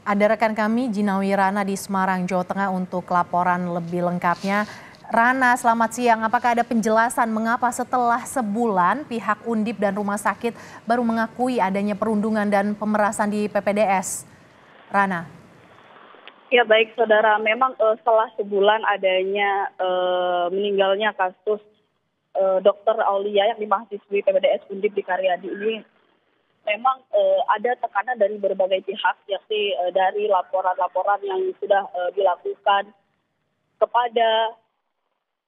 Ada rekan kami Jinawi Rana di Semarang, Jawa Tengah untuk laporan lebih lengkapnya. Rana, selamat siang. Apakah ada penjelasan mengapa setelah sebulan pihak Undip dan rumah sakit baru mengakui adanya perundungan dan pemerasan di PPDS? Rana. Ya baik saudara, memang setelah sebulan adanya meninggalnya kasus Dr. Aulia yang mahasiswi PPDS Undip di Karyadi ini, memang ada tekanan dari berbagai pihak, yakni dari laporan-laporan yang sudah dilakukan kepada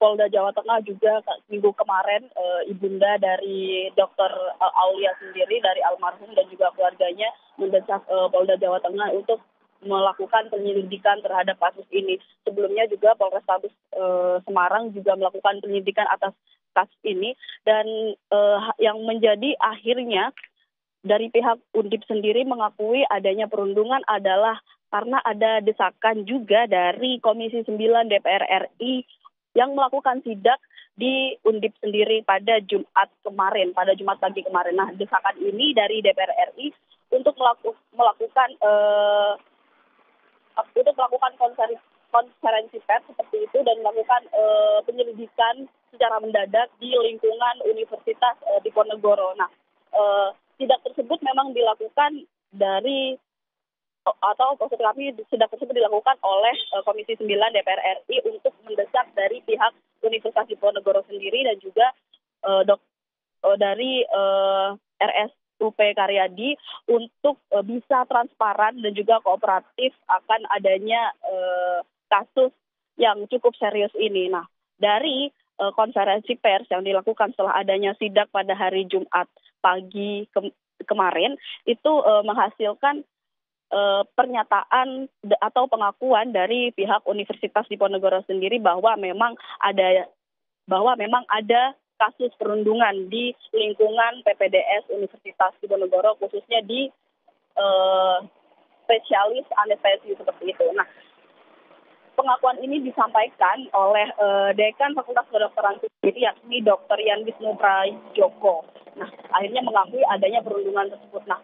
Polda Jawa Tengah juga minggu kemarin, ibunda dari Dr. Aulia sendiri, dari almarhum dan juga keluarganya mendesak Polda Jawa Tengah untuk melakukan penyelidikan terhadap kasus ini. Sebelumnya juga Polrestabes Semarang juga melakukan penyelidikan atas kasus ini, dan yang menjadi akhirnya dari pihak Undip sendiri mengakui adanya perundungan adalah karena ada desakan juga dari Komisi 9 DPR RI yang melakukan sidak di Undip sendiri pada Jumat pagi kemarin. Nah, desakan ini dari DPR RI untuk melakukan konferensi pers seperti itu dan melakukan penyelidikan secara mendadak di lingkungan Universitas Diponegoro. Nah, sidak tersebut memang dilakukan sidak tersebut dilakukan oleh Komisi 9 DPR RI untuk mendesak dari pihak Universitas Diponegoro sendiri dan juga dari RSUP Karyadi untuk bisa transparan dan juga kooperatif akan adanya kasus yang cukup serius ini. Nah, dari konferensi pers yang dilakukan setelah adanya sidak pada hari Jumat pagi kemarin itu menghasilkan pernyataan atau pengakuan dari pihak Universitas Diponegoro sendiri bahwa memang ada kasus perundungan di lingkungan PPDS Universitas Diponegoro, khususnya di spesialis anestesi seperti itu. Nah, pengakuan ini disampaikan oleh Dekan Fakultas Kedokteran sendiri, yakni Dr. Yan Wisnu Prajoko. Nah, akhirnya mengakui adanya perundungan tersebut. Nah,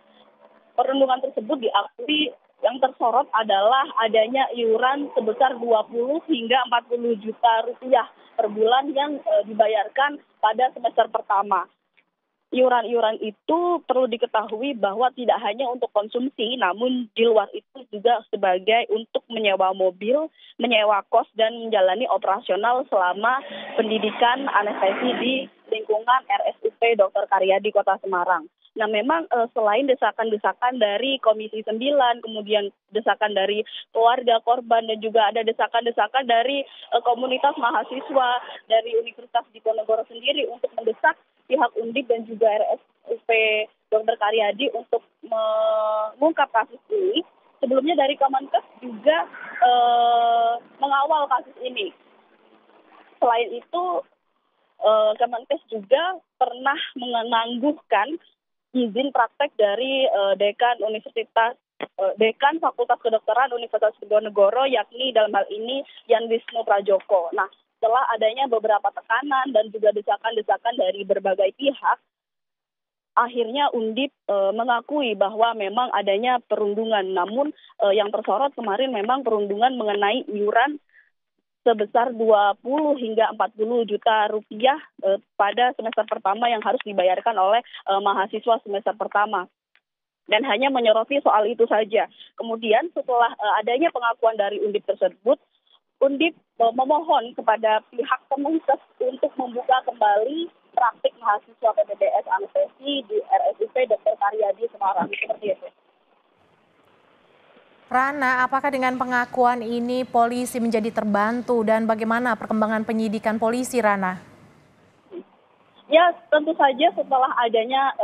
perundungan tersebut diakui yang tersorot adalah adanya iuran sebesar 20 hingga 40 juta rupiah per bulan yang dibayarkan pada semester pertama. Iuran-iuran itu perlu diketahui bahwa tidak hanya untuk konsumsi, namun di luar itu juga sebagai untuk menyewa mobil, menyewa kos, dan menjalani operasional selama pendidikan anestesi di lingkungan RSUP Dr. Karyadi Kota Semarang. Nah, memang selain desakan-desakan dari Komisi 9, kemudian desakan dari keluarga korban, dan juga ada desakan-desakan dari komunitas mahasiswa dari Universitas Diponegoro sendiri untuk mendesak pihak Undip dan juga RSUP Dr. Karyadi untuk mengungkap kasus ini. Sebelumnya dari Kemenkes juga mengawal kasus ini. Selain itu, Kemenkes juga pernah menangguhkan izin praktek dari Dekan Fakultas Kedokteran Universitas Diponegoro, yakni dalam hal ini Yan Wisnu Prajoko. Nah, setelah adanya beberapa tekanan dan juga desakan-desakan dari berbagai pihak, akhirnya Undip mengakui bahwa memang adanya perundungan. Namun yang tersorot kemarin memang perundungan mengenai iuran sebesar 20 hingga 40 juta rupiah pada semester pertama yang harus dibayarkan oleh mahasiswa semester pertama. Dan hanya menyoroti soal itu saja. Kemudian setelah adanya pengakuan dari Undip tersebut, Undip memohon kepada pihak Kemenkes untuk membuka kembali praktik mahasiswa PPDS anestesi di RSUP Dr. Karyadi Semarang. Seperti itu. Rana, apakah dengan pengakuan ini polisi menjadi terbantu dan bagaimana perkembangan penyidikan polisi, Rana? Ya, tentu saja setelah adanya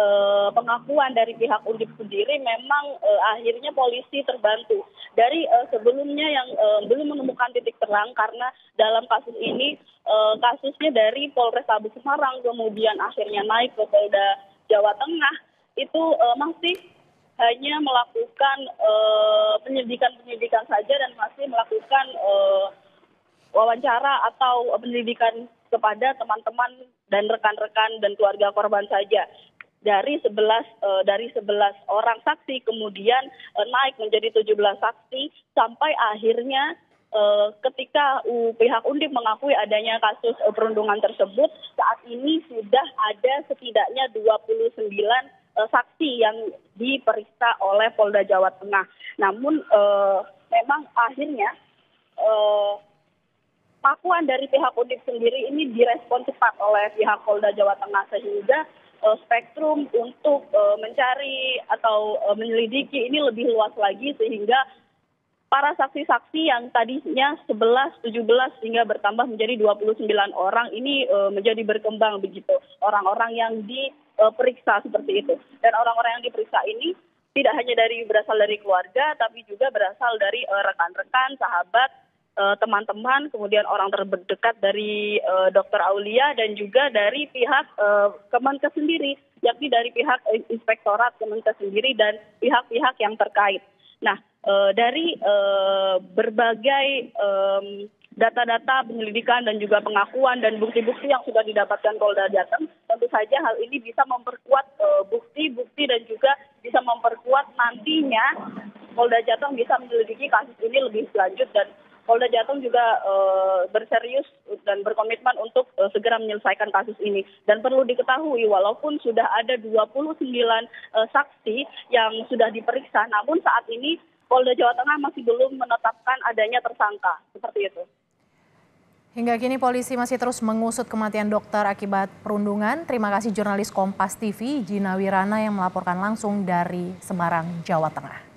pengakuan dari pihak Undip sendiri, memang akhirnya polisi terbantu. Dari sebelumnya yang belum menemukan titik terang, karena dalam kasus ini kasusnya dari Polrestabes Semarang, kemudian akhirnya naik ke Polda Jawa Tengah, itu masih hanya melakukan penyelidikan saja dan masih melakukan wawancara atau penyelidikan kepada teman-teman dan rekan-rekan dan keluarga korban saja. dari 11 orang saksi kemudian naik menjadi 17 saksi sampai akhirnya ketika pihak Undip mengakui adanya kasus perundungan tersebut, saat ini sudah ada setidaknya 29 saksi yang diperiksa oleh Polda Jawa Tengah. Namun memang akhirnya pengakuan dari pihak Undip sendiri ini direspon cepat oleh pihak Polda Jawa Tengah sehingga spektrum untuk mencari atau menyelidiki ini lebih luas lagi sehingga para saksi-saksi yang tadinya 11, 17 hingga bertambah menjadi 29 orang ini menjadi berkembang begitu. Orang-orang yang diperiksa seperti itu. Dan orang-orang yang diperiksa ini tidak hanya berasal dari keluarga, tapi juga berasal dari rekan-rekan, sahabat, teman-teman, kemudian orang terdekat dari Dr. Aulia dan juga dari pihak Kemenkes sendiri, yakni dari pihak Inspektorat Kemenkes sendiri dan pihak-pihak yang terkait. Nah, dari berbagai data-data penyelidikan dan juga pengakuan dan bukti-bukti yang sudah didapatkan Polda Jateng, tentu saja hal ini bisa memperkuat bukti-bukti dan juga bisa memperkuat nantinya Polda Jateng bisa menyelidiki kasus ini lebih lanjut dan Polda Jateng juga berserius dan berkomitmen untuk segera menyelesaikan kasus ini. Dan perlu diketahui walaupun sudah ada 29 saksi yang sudah diperiksa, namun saat ini Polda Jawa Tengah masih belum menetapkan adanya tersangka. Seperti itu. Hingga kini polisi masih terus mengusut kematian dokter akibat perundungan. Terima kasih jurnalis Kompas TV Gina Wirana yang melaporkan langsung dari Semarang, Jawa Tengah.